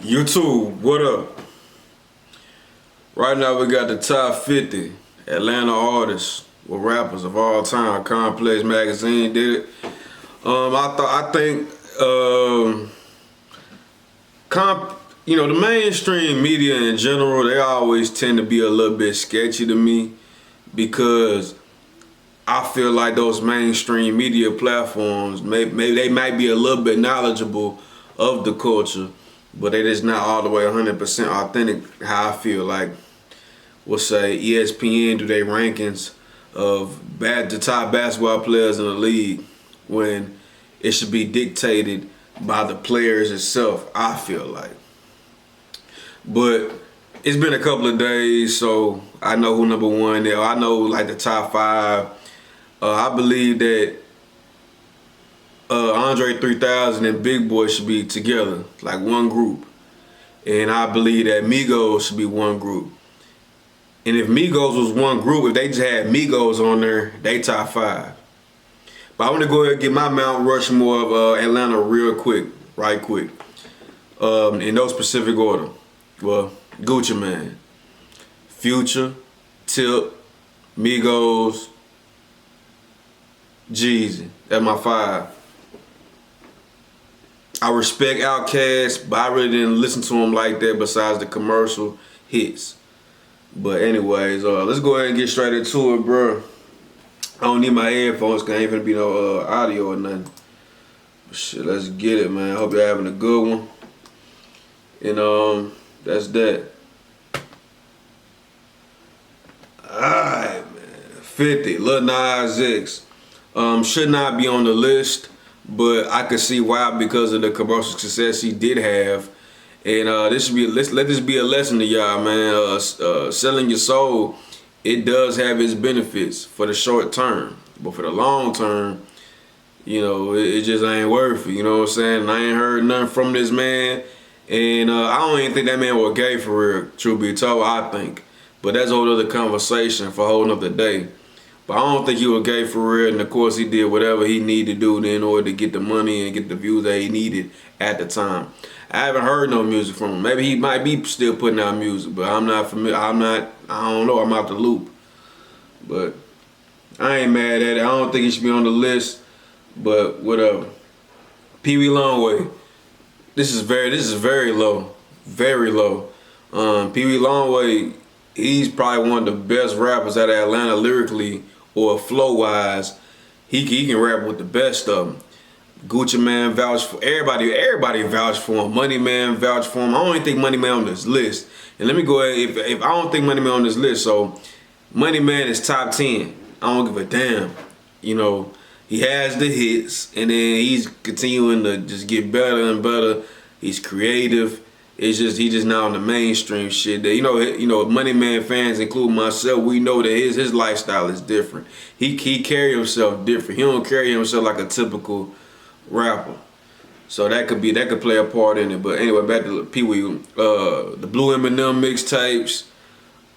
YouTube, what up? Right now we got the top 50 Atlanta artists or rappers of all time. Complex Magazine did it. I think the mainstream media in general, they always tend to be a little bit sketchy to me because I feel like those mainstream media platforms, maybe they might be a little bit knowledgeable of the culture, but it is not all the way 100% authentic how I feel. Like, we'll say ESPN do their rankings of the top basketball players in the league when it should be dictated by the players itself, I feel like. But it's been a couple of days, so I know who number one there. I know like the top five. I believe that Andre 3000 and Big Boy should be together, like one group. And I believe that Migos should be one group. And if Migos was one group, if they just had Migos on there, they top five. But I want to go ahead and get my Mount Rushmore of Atlanta right quick. In no specific order. Well, Gucci Mane, Future, Tip, Migos, Jeezy. That's my five. I respect Outkast, but I really didn't listen to him like that besides the commercial hits. But anyways, let's go ahead and get straight into it, bro. I don't need my headphones because ain't gonna be no audio or nothing. But shit, let's get it, man. Hope you're having a good one. And that's that. Alright, man. 50, Lil Nas X. Should not be on the list, but I could see why because of the commercial success he did have. And let this be a lesson to y'all, man. Selling your soul, it does have its benefits for the short term, but for the long term, it just ain't worth it. You know what I'm saying? And I ain't heard nothing from this man, and I don't even think that man was gay for real. Truth be told, I think, but that's a whole other conversation for a whole nother day. But I don't think he was gay for real, and of course he did whatever he needed to do in order to get the money and get the views that he needed at the time. I haven't heard no music from him. Maybe he might be still putting out music, but I'm not familiar. I don't know. I'm out the loop. But I ain't mad at it. I don't think he should be on the list, but whatever. Pee Wee Longway. This is very low. Very low. Pee Wee Longway, he's probably one of the best rappers out of Atlanta lyrically or flow-wise. He can rap with the best of them. Gucci Mane vouched for everybody vouched for him. Money Man vouched for him. I don't even think Money Man on this list. And let me go ahead, if I don't think Money Man on this list, so Money Man is top 10. I don't give a damn. He has the hits, and then he's continuing to just get better and better. He's creative. It's just he just not on the mainstream shit. That Money Man fans, including myself, we know that his lifestyle is different. He carry himself different. He don't carry himself like a typical rapper. So that could play a part in it. But anyway, back to Pee Wee. The Blue Eminem mixtapes.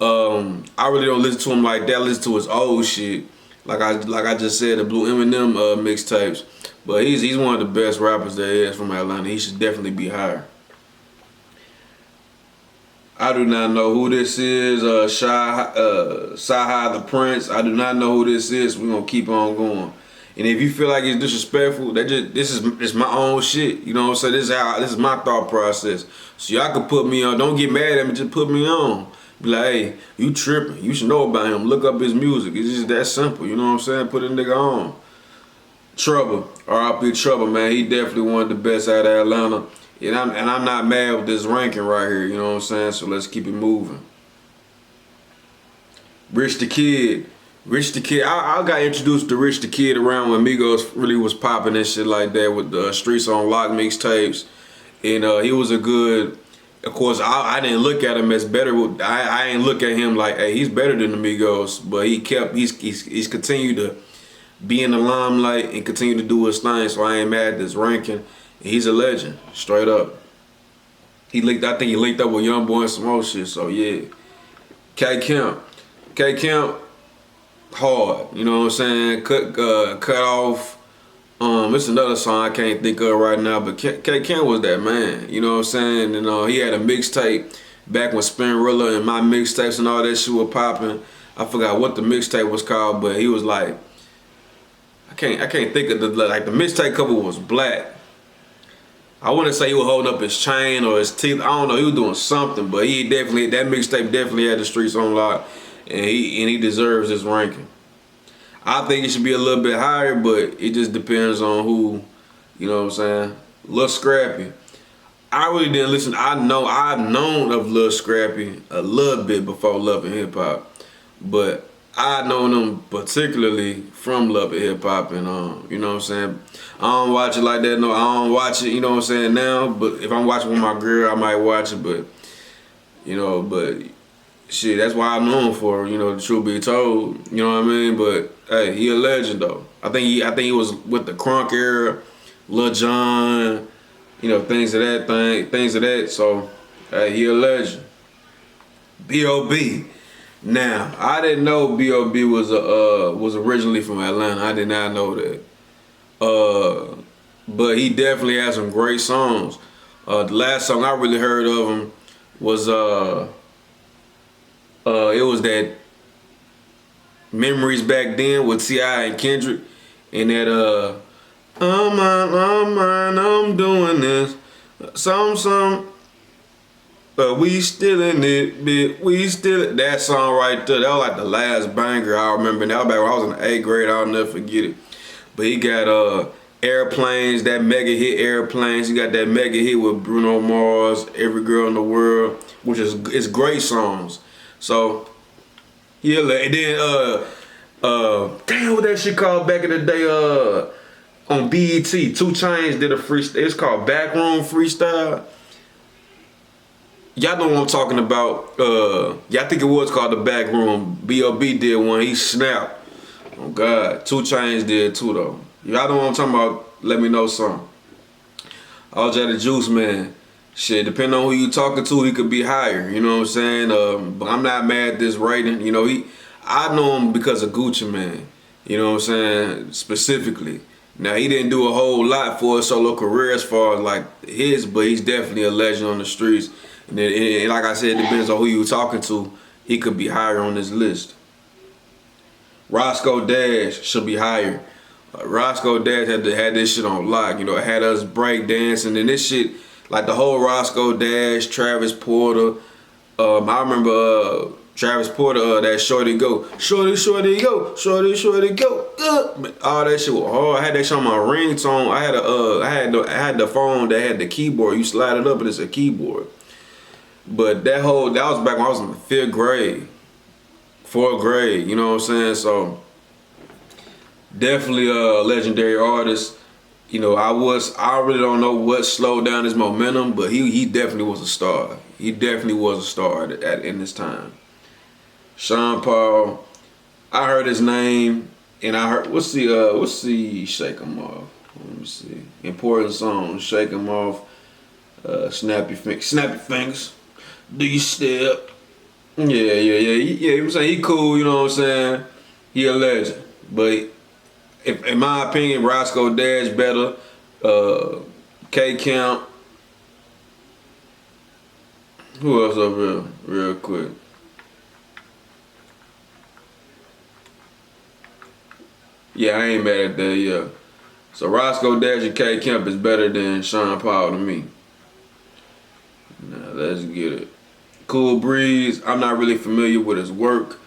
I really don't listen to him like that. I listen to his old shit. Like I just said, the Blue Eminem mixtapes. But he's one of the best rappers there is from Atlanta. He should definitely be higher. I do not know who this is. Saha the Prince. I do not know who this is. We're gonna keep on going. And if you feel like it's disrespectful, this is my own shit. You know what I'm saying? This is my thought process. So y'all can put me on. Don't get mad at me. Just put me on. Be like, hey, you tripping? You should know about him. Look up his music. It's just that simple. You know what I'm saying? Put a nigga on. Trouble. R.I.P. Trouble, man. He definitely one of the best out of Atlanta. And I'm not mad with this ranking right here. You know what I'm saying? So let's keep it moving. Rich the Kid. I got introduced to Rich the Kid around when Migos really was popping and shit like that with the Streets on Lock mixtapes. And he was a good, of course, I didn't look at him as better. I ain't look at him like, hey, he's better than the Migos. But he's continued to be in the limelight and continue to do his thing. So I ain't mad at this ranking. He's a legend, straight up. I think he linked up with Young Boy and some more shit. So yeah. K Camp, hard. You know what I'm saying? Cut off. It's another song I can't think of right now, but Ken was that man. You know what I'm saying? And he had a mixtape back when Spinrilla and my mixtapes and all that shit were popping. I forgot what the mixtape was called, but he was like, I can't think of the mixtape cover was black. I wouldn't say he was holding up his chain or his teeth. I don't know. He was doing something, but that mixtape definitely had the streets on lock, and he deserves his ranking. I think it should be a little bit higher, but it just depends on who, you know what I'm saying? Lil Scrappy. I really didn't listen. I've known of Lil Scrappy a little bit before Love and Hip Hop, but I known him particularly from Love and Hip Hop, and you know what I'm saying? I don't watch it like that. No, I don't watch it. You know what I'm saying now. But if I'm watching with my girl, I might watch it. But shit, that's why I'm known for. You know, the truth be told. You know what I mean? But hey, he a legend though. I think he was with the Crunk era, Lil Jon, you know, things of that. So hey, he a legend. B.O.B. Now, I didn't know B.O.B. was originally from Atlanta. I did not know that. But he definitely has some great songs. The last song I really heard of him was it was that Memories Back Then with T.I. and Kendrick, and that I'm doing this some. But we still in it, bitch. We still that song right there. That was like the last banger I remember. That was back when I was in the 8th grade. I'll never forget it. But he got Airplanes, that mega hit Airplanes. He got that mega hit with Bruno Mars, Every Girl in the World, which is great songs. So yeah, and then damn, what that shit called back in the day on BET. 2 Chainz did a freestyle. It's called Backroom Freestyle. Y'all know what I'm talking about. Yeah, I think it was called The Back Room. B.O.B. did one. He snapped. Oh, God. 2 Chainz did too, though. Y'all know what I'm talking about. Let me know something. All the Juice, man. Shit, depending on who you talking to, he could be higher. You know what I'm saying? But I'm not mad at this rating. You know, I know him because of Gucci Mane. You know what I'm saying? Specifically. Now, he didn't do a whole lot for his solo career as far as like his, but he's definitely a legend on the streets. And like I said, it depends on who you talking to. He could be higher on this list. Roscoe Dash should be higher. Roscoe Dash had this shit on lock. You know, it had us break dancing and this shit, like the whole Roscoe Dash, Travis Porter. I remember Travis Porter, that Shorty Go, Shorty Go, Shorty Go. All that shit was hard. I had that shit on my ringtone. I had the phone that had the keyboard. You slide it up and it's a keyboard. But that was back when I was in the 5th grade, 4th grade, you know what I'm saying? So definitely a legendary artist. You know, I really don't know what slowed down his momentum, but he definitely was a star. He definitely was a star in this time. Sean Paul, I heard his name and I heard what's the Shake 'Em Off? Let me see. Important song, Shake 'Em Off, Snap Your Fingers. Do you step? Yeah. You know saying he cool, you know what I'm saying? He a legend. But if, in my opinion, Roscoe Dash better. K Camp. Who else up here? Real quick. Yeah, I ain't mad at that, yeah. So Roscoe Dash and K Camp is better than Sean Paul to me. Now let's get it. Cool Breeze, I'm not really familiar with his work,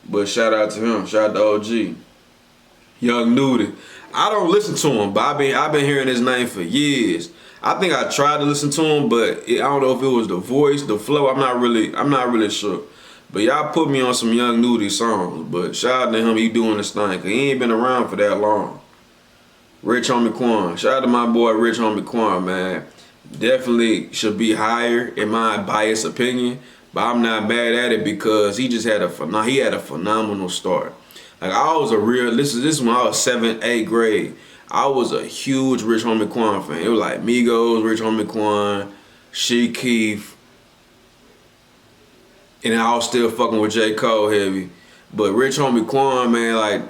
but shout out to him. Shout out to OG. Young Nudie. I don't listen to him, but I've been hearing his name for years. I think I tried to listen to him, but I don't know if it was the voice, the flow. I'm not really sure. But y'all put me on some Young Nudie songs. But shout out to him, he doing his thing, cause he ain't been around for that long. Rich Homie Quan. Shout out to my boy Rich Homie Quan, man. Definitely should be higher in my biased opinion. But I'm not mad at it because he just had a phenomenal start. Like I was this is when I was 7th, 8th grade. I was a huge Rich Homie Quan fan. It was like Migos, Rich Homie Quan, She Keef, and I was still fucking with J. Cole heavy. But Rich Homie Quan, man, like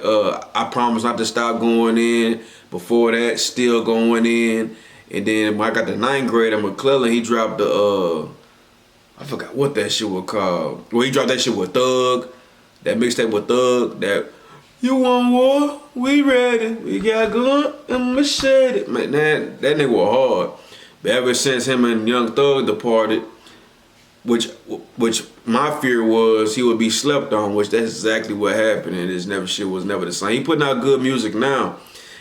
I Promise Not to Stop Going In, Before that, Still Going In. And then when I got the ninth grade at McClellan, he dropped the I forgot what that shit was called. Well, he dropped that shit with Thug. That mixtape with Thug. That you want war? We ready. We got gun and machete. Man, that nigga was hard. But ever since him and Young Thug departed, which my fear was he would be slept on, which that's exactly what happened, and his shit was never the same. He putting out good music now.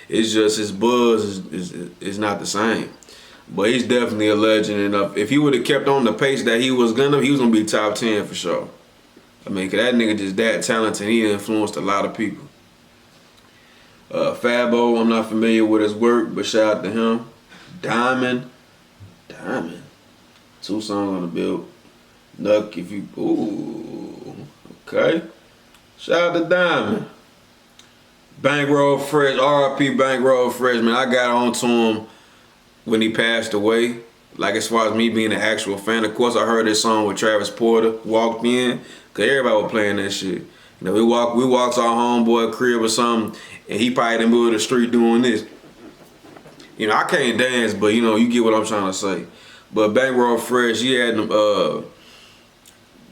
It's just his buzz is not the same. But he's definitely a legend, and if he would have kept on the pace that he was gonna be top 10 for sure. I mean, 'cause that nigga just that talented. He influenced a lot of people. Fabo, I'm not familiar with his work, but shout out to him. Diamond. 2 songs on the bill. Nuck, if you, ooh, okay. Shout out to Diamond. Bankroll Fresh, R.I.P. Bankroll Fresh, man. I got on to him when he passed away. Like, as far as me being an actual fan, of course I heard this song with Travis Porter, Walked In, cause everybody was playing that shit. You know, we walked to our homeboy crib or something, and he probably in the middle of the street doing this. You know, I can't dance, but you know, you get what I'm trying to say. But Bankroll Fresh, he had the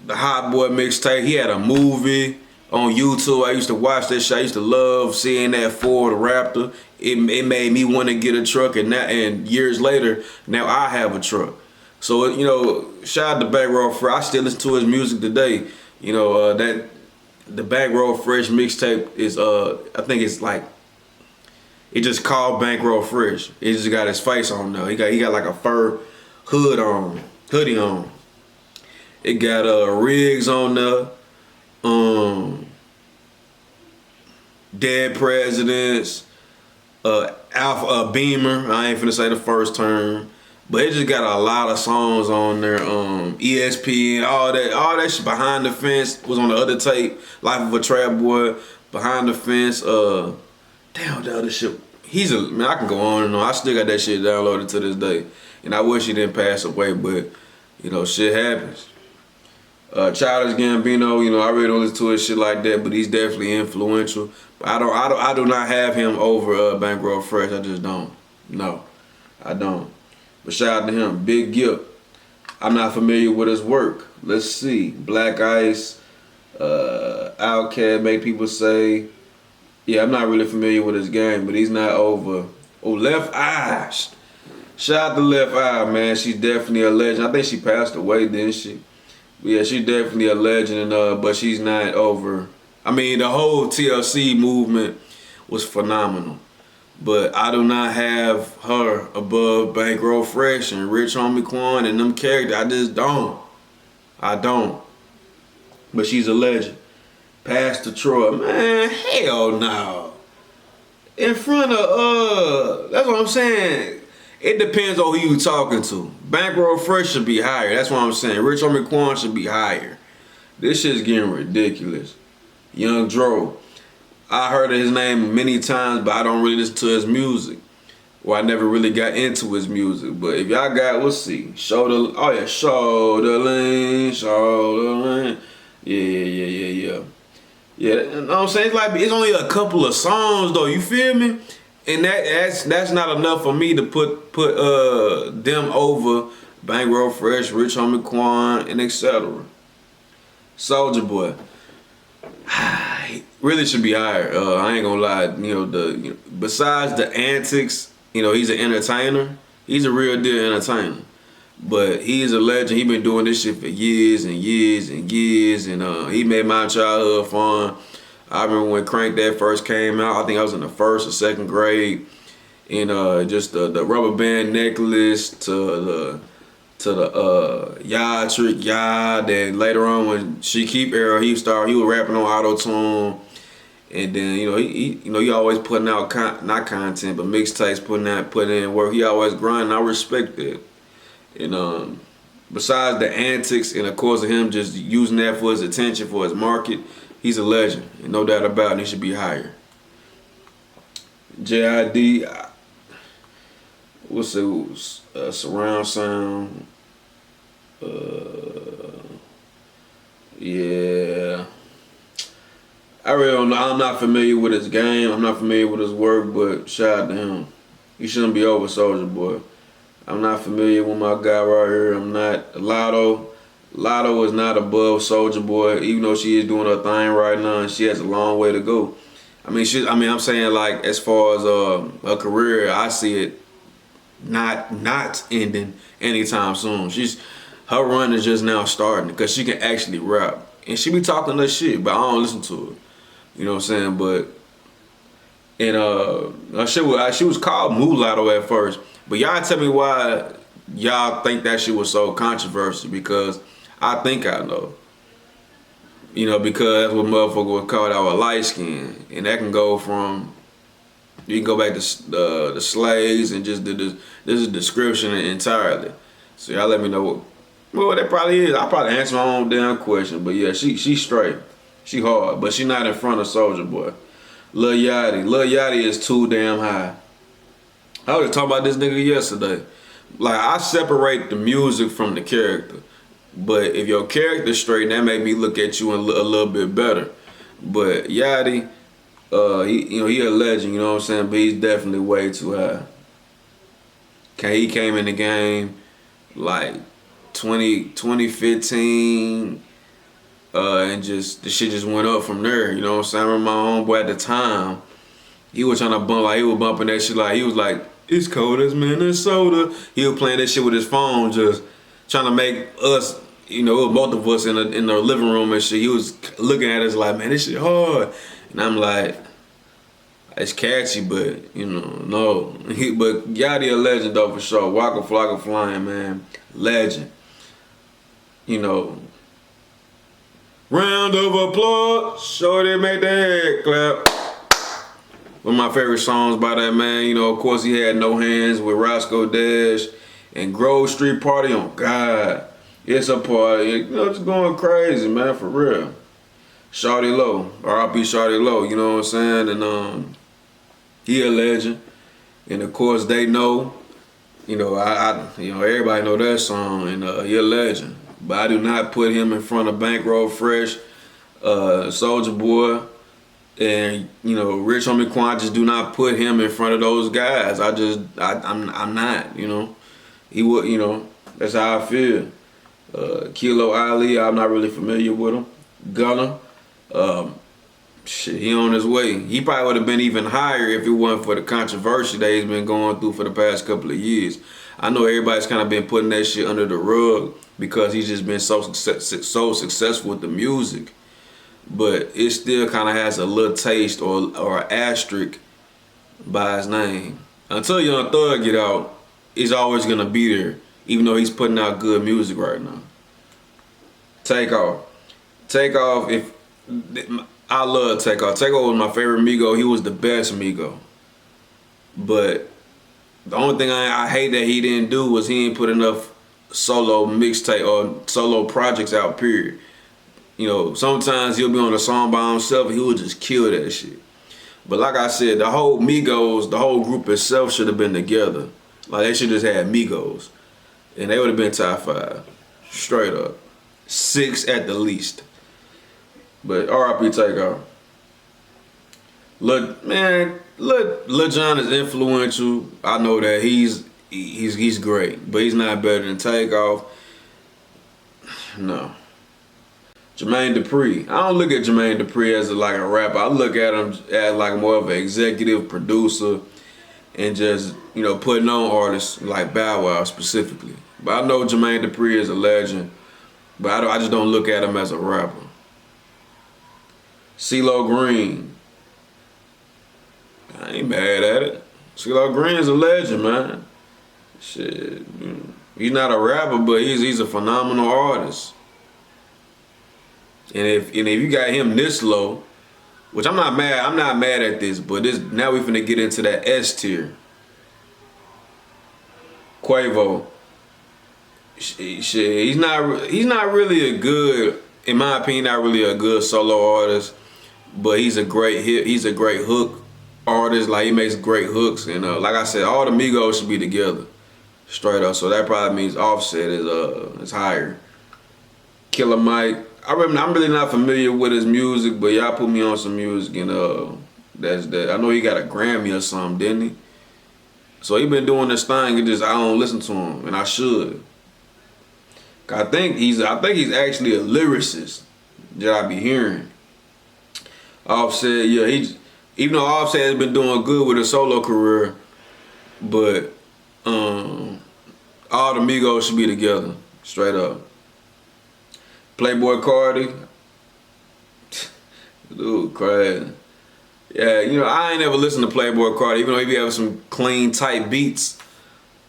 Hot Boy mixtape. He had a movie on YouTube. I used to watch that shit. I used to love seeing that Ford Raptor. It made me want to get a truck, and years later, now I have a truck. So, you know, shout out to Bankroll Fresh. I still listen to his music today. You know, that the Bankroll Fresh mixtape is I think it's like, it just called Bankroll Fresh. It just got his face on there. He got like a fur hoodie on. It got Riggs on there. Dead Presidents. Alpha Beamer. I ain't finna say the first term. But it just got a lot of songs on there. ESPN, all that shit. Behind the Fence was on the other tape. Life of a Trap Boy. Behind the Fence. Damn, the other shit. Man, I can go on and on. I still got that shit downloaded to this day. And I wish he didn't pass away, but, you know, shit happens. Childish Gambino, you know, I really don't listen to his shit like that, but he's definitely influential. But I do not have him over Bankroll Fresh. I just don't. No, I don't. But shout out to him. Big Gip. I'm not familiar with his work. Let's see. Black Ice, Outkast, make people say. Yeah, I'm not really familiar with his game, but he's not over. Oh, Left Eyes. Shout out to Left Eye, man. She's definitely a legend. I think she passed away, didn't she? Yeah, she's definitely a legend, but she's not over. I mean, the whole TLC movement was phenomenal. But I do not have her above Bankroll Fresh and Rich Homie Quan and them characters. I just don't. I don't. But she's a legend. Pastor Troy, man, hell no. In front of, that's what I'm saying. It depends on who you talking to. Bankroll Fresh should be higher. That's what I'm saying. Rich Homie Quan should be higher. This shit's getting ridiculous. Young Dro. I heard of his name many times, but I don't really listen to his music. Well, I never really got into his music. But if y'all got, we'll see. Shoulder Lane. Yeah. Yeah, you know what I'm saying? It's like, it's only a couple of songs though, you feel me? And that's not enough for me to put them over Bankroll Fresh, Rich Homie Quan, and etc. Soulja Boy. He really should be higher. I ain't gonna lie. Besides the antics, he's an entertainer. He's a real deal entertainer. But he's a legend. He been doing this shit for years and years and years. And he made my childhood fun. I remember when Crank That first came out. I think I was in the 1st or 2nd grade. And just the rubber band necklace to the Yah Trick Yah. Then later on when She Keep era, he was rapping on auto-tune. And then he always putting out not content but mixtapes, putting in work. He always grinding. I respect that. And besides the antics and of course of him just using that for his attention, for his market, he's a legend, and no doubt about it, he should be higher. JID, what's it? Surround sound. Yeah. I really don't know. I'm not familiar with his game. I'm not familiar with his work, but shout out to him. He shouldn't be over Soulja Boy. I'm not familiar with my guy right here. I'm not Lotto. Lotto is not above Soulja Boy, even though she is doing her thing right now, and she has a long way to go. I'm saying like as far as her career, I see it not ending anytime soon. Her run is just now starting because she can actually rap, and she be talking her shit, but I don't listen to her. You know what I'm saying? But and she was called Mulatto at first, but y'all tell me why y'all think that shit was so controversial, because I think I know. You know, because that's what motherfucker was called our light skin, and that can go from, you can go back to the slaves and just this is description entirely. So y'all let me know. Well, that probably is. I probably answer my own damn question, but yeah, she straight, she hard, but she not in front of Soulja Boy. Lil Yachty is too damn high. I was talking about this nigga yesterday. Like, I separate the music from the character. But if your character's straight, that made me look at you a little bit better. But Yachty, he a legend, you know what I'm saying? But he's definitely way too high. He came in the game like 2015, and just the shit just went up from there. You know what I'm saying? I remember my homeboy at the time, he was trying to bump, like he was bumping that shit, like he was like, it's cold as Minnesota. He was playing that shit with his phone, just trying to make us, you know, both of us in the living room and shit. He was looking at us like, man, this shit hard. And I'm like, it's catchy, but, you know, no. But Yachty a legend though, for sure. Waka Flocka Flying, man. Legend. You know. Round of applause. Shorty make the head clap. One of my favorite songs by that man. You know, of course he had No Hands with Roscoe Dash and Grove Street Party on God. It's a party. You know, it's going crazy, man, for real. Shawty Low, R.I.P. Shawty Low, you know what I'm saying? And he a legend. And of course they know, you know, everybody know that song, and he a legend. But I do not put him in front of Bankroll Fresh, Soulja Boy, and, you know, Rich Homie Quan. Just do not put him in front of those guys. I'm not, you know. He would, you know, that's how I feel. Kilo Ali, I'm not really familiar with him. Gunna, shit, he on his way. He probably would have been even higher if it wasn't for the controversy that he's been going through for the past couple of years. I know everybody's kind of been putting that shit under the rug because he's just been so successful with the music. But it still kind of has a little taste or an asterisk by his name. Until Young Thug get out, he's always gonna be there, even though he's putting out good music right now. Takeoff, if I love Takeoff. Takeoff was my favorite Migo. He was the best Migo. But the only thing I hate that he didn't do was he didn't put enough solo mixtape or solo projects out, period. You know, sometimes he'll be on a song by himself and he would just kill that shit. But like I said, the whole Migos, the whole group itself should have been together. Like, they should just had Migos. And they would have been top 5. Straight up. 6 at the least. But R.I.P. Takeoff. Lil Jon is influential. I know that he's great, but he's not better than Takeoff. No. Jermaine Dupri. I don't look at Jermaine Dupri as like a rapper. I look at him as like more of an executive producer and just, you know, putting on artists like Bow Wow specifically. But I know Jermaine Dupri is a legend, but I just don't look at him as a rapper. CeeLo Green. I ain't mad at it. CeeLo Green is a legend, man. Shit, he's not a rapper, but he's a phenomenal artist. And if you got him this low, which I'm not mad at this, but now we finna get into that S tier. Quavo. Shit, he's not really a good, in my opinion, not really a good solo artist, but he's a great hook artist. Like, he makes great hooks, and like I said, all the Migos should be together, straight up. So that probably means Offset is higher. Killer Mike. I'm really not familiar with his music, but y'all put me on some music, and that's that. I know he got a Grammy or something, didn't he? So he been doing this thing, and just I don't listen to him, and I should. I think he's actually a lyricist that I be hearing. Offset, yeah, even though Offset has been doing good with his solo career, but all the Migos should be together, straight up. Playboy Cardi, dude, crazy. Yeah, I ain't never listened to Playboy Cardi, even though he be having some clean, tight beats.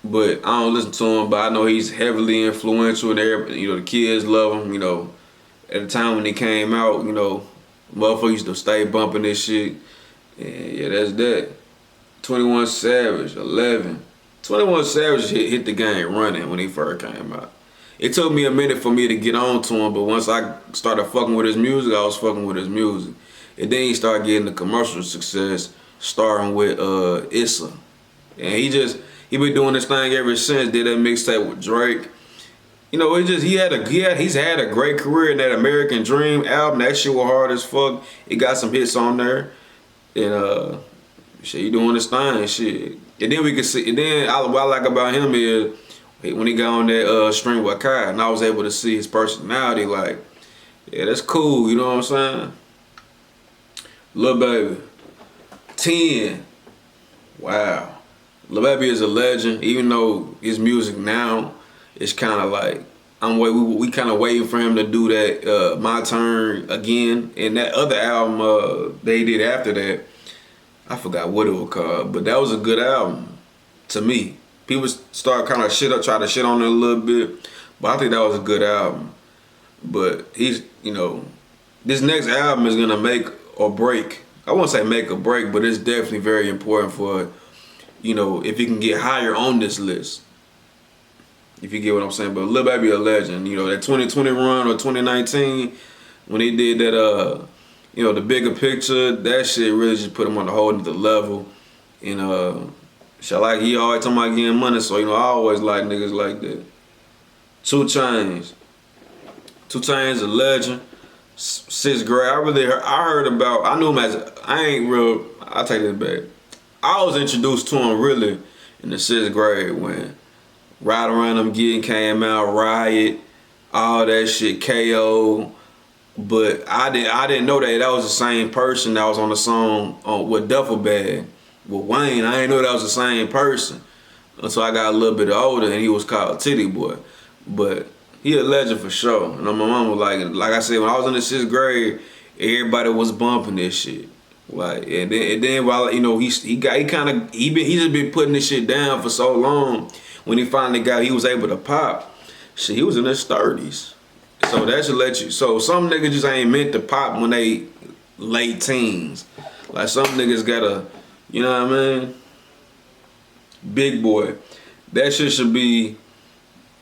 But I don't listen to him. But I know he's heavily influential, and the kids love him. At the time when he came out, motherfuckers used to stay bumping this shit. And yeah, that's that. 21 Savage, 11. 21 Savage hit the game running when he first came out. It took me a minute for me to get on to him, but once I started fucking with his music, I was fucking with his music. And then he started getting the commercial success, starting with Issa. And he been doing this thing ever since. Did that mixtape with Drake. He's had a great career in that American Dream album. That shit was hard as fuck. It got some hits on there. And he doing this thing, shit. And then we could see, and then what I like about him is when he got on that string with Kai, and I was able to see his personality, like, yeah, that's cool, you know what I'm saying? Lil Baby, 10. Wow. Lil Baby is a legend, even though his music now is kind of like, we kind of waiting for him to do that My Turn again. And that other album they did after that, I forgot what it was called, but that was a good album to me. People start kind of try to shit on it a little bit, but I think that was a good album. But he's, this next album is gonna make or break. I won't say make or break, but it's definitely very important for, if he can get higher on this list. If you get what I'm saying. But Lil Baby a legend. That 2020 run or 2019, when he did that, the bigger picture, that shit really just put him on a whole other level. And he always talking about getting money, so I always like niggas like that. 2 Chainz. 2 Chainz a legend. 6th grade, I knew him I'll take this back. I was introduced to him really in the 6th grade when Ride Around Them Getting came out, Riot, all that shit, KO. But I didn't know that was the same person that was on the song with Duffel Bag with Wayne. I didn't know that was the same person until I got a little bit older, and he was called Titty Boy. But he a legend for sure. And my mom was like I said, when I was in the 6th grade, everybody was bumping this shit. Like, and then while he's just been putting this shit down for so long. When he finally he was able to pop. Shit, he was in his 30s. So that should let you. So some niggas just ain't meant to pop when they late teens. Like some niggas gotta, you know what I mean? Big Boy. That shit should be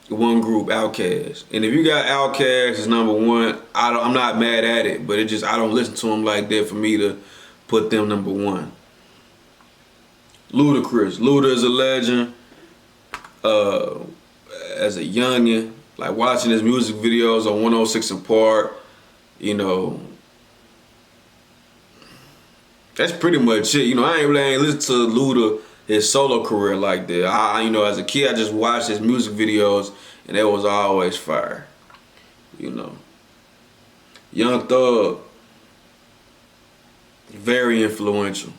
one group, Outkast. And if you got Outkast as number 1, I'm not mad at it, but I don't listen to them like that for me to put them number 1. Ludacris. Luda is a legend. As a youngin', like watching his music videos on 106 and Park, that's pretty much it. I ain't listened to Luda, his solo career like that. As a kid, I just watched his music videos, and it was always fire. Young Thug, very influential.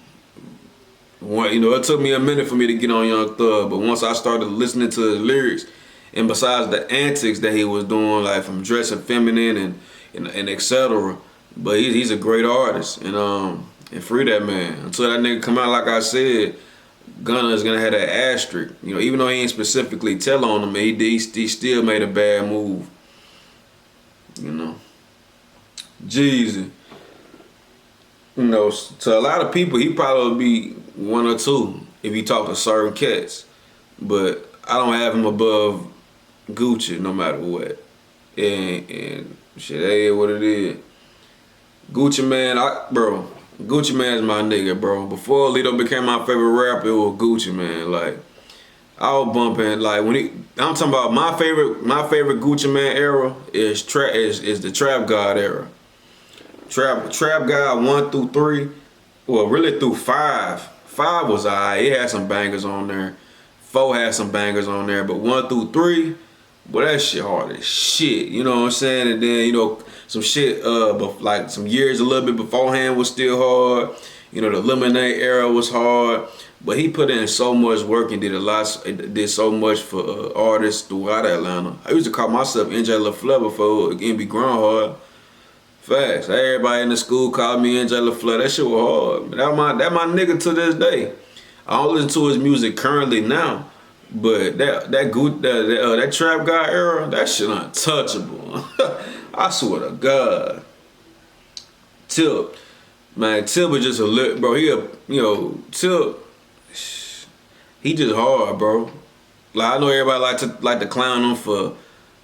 It took me a minute for me to get on Young Thug, but once I started listening to his lyrics, and besides the antics that he was doing, like from dressing feminine and etc., but he's a great artist, and free that man. Until that nigga come out, like I said, Gunna is gonna have that asterisk. Even though he ain't specifically tell on him, he still made a bad move. Jeezy. To a lot of people, he probably would be 1 or 2 if he talk to certain cats. But I don't have him above Gucci no matter what. And shit, that is what it is. Gucci Man, Gucci Man's my nigga, bro. Before Lito became my favorite rapper, it was Gucci Man. Like, I was bumping like when he. I'm talking about my favorite Gucci Man era is the Trap God era. Trap God 1 through 3, well really through 5. 5 was alright. It had some bangers on there. 4 had some bangers on there, but 1 through 3, boy, that shit hard as shit. You know what I'm saying? And then, you know, some shit but like some years a little bit beforehand was still hard. You know, the Lemonade era was hard. But he put in so much work and did so much for artists throughout Atlanta. I used to call myself NJ LaFleur before NB Grown Hard. Facts. Everybody in the school called me NJ LaFleur. That shit was hard. That my nigga to this day. I don't listen to his music currently now, but that Trap God era, that shit untouchable. I swear to God. Tip, man, Tip was just a lit, bro. Tip, he just hard, bro. Like I know everybody like to clown him for,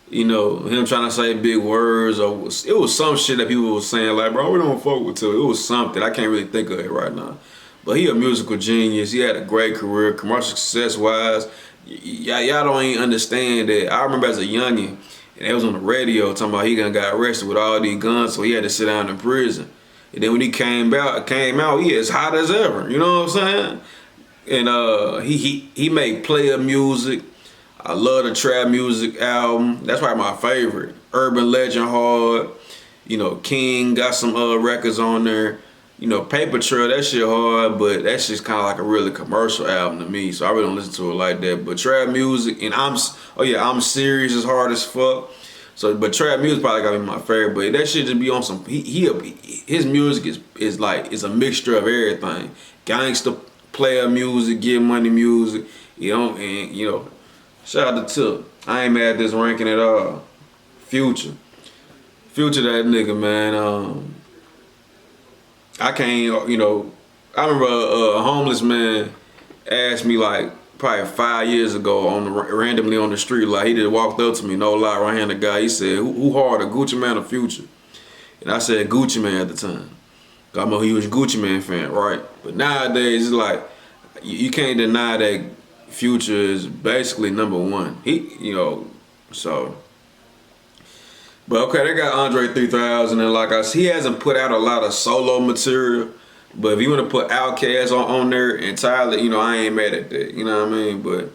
you know, him trying to say big words, or it was some shit that people was saying like, bro, we don't fuck with Tip. It was something. I can't really think of it right now. But he a musical genius. He had a great career, commercial success wise. Y'all don't even understand that. I remember as a youngin', and they was on the radio talking about he got arrested with all these guns, so he had to sit down in prison. And then when he came out, he as hot as ever. You know what I'm saying? And he made player music. I love the trap music album. That's probably my favorite. Urban Legend hard. You know, King got some records on there. You know, Paper Trail, that shit hard, but that's just kind of like a really commercial album to me, so I really don't listen to it like that. But trap music, and I'm Serious is hard as fuck. So, but trap music probably gotta be my favorite. But that shit just be on some. His music is a mixture of everything. Gangsta player music, get money music. You know, and you know, shout out to Tip. I ain't mad at this ranking at all. Future, that nigga, man. I can't, you know, I remember a homeless man asked me like probably 5 years ago randomly on the street, like he just walked up to me, no lie, right-handed guy. He said, who harder, Gucci Man or Future? And I said Gucci Man at the time. I know he was a Gucci Man fan, right? But nowadays, it's like, you can't deny that Future is basically #1. You know, so. But okay, they got Andre 3000, and like I said, he hasn't put out a lot of solo material. But if you want to put Outkast on there entirely, you know, I ain't mad at that. You know what I mean? But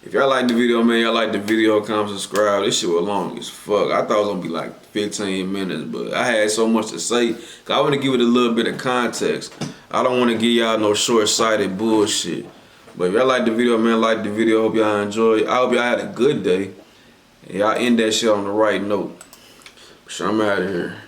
if y'all like the video, man, y'all like the video, comment, subscribe. This shit was long as fuck. I thought it was gonna be like 15 minutes, but I had so much to say. Cause I want to give it a little bit of context. I don't want to give y'all no short-sighted bullshit. But if y'all like the video, man, like the video. Hope y'all enjoy it. I hope y'all had a good day. And y'all end that shit on the right note. So I'm out of here.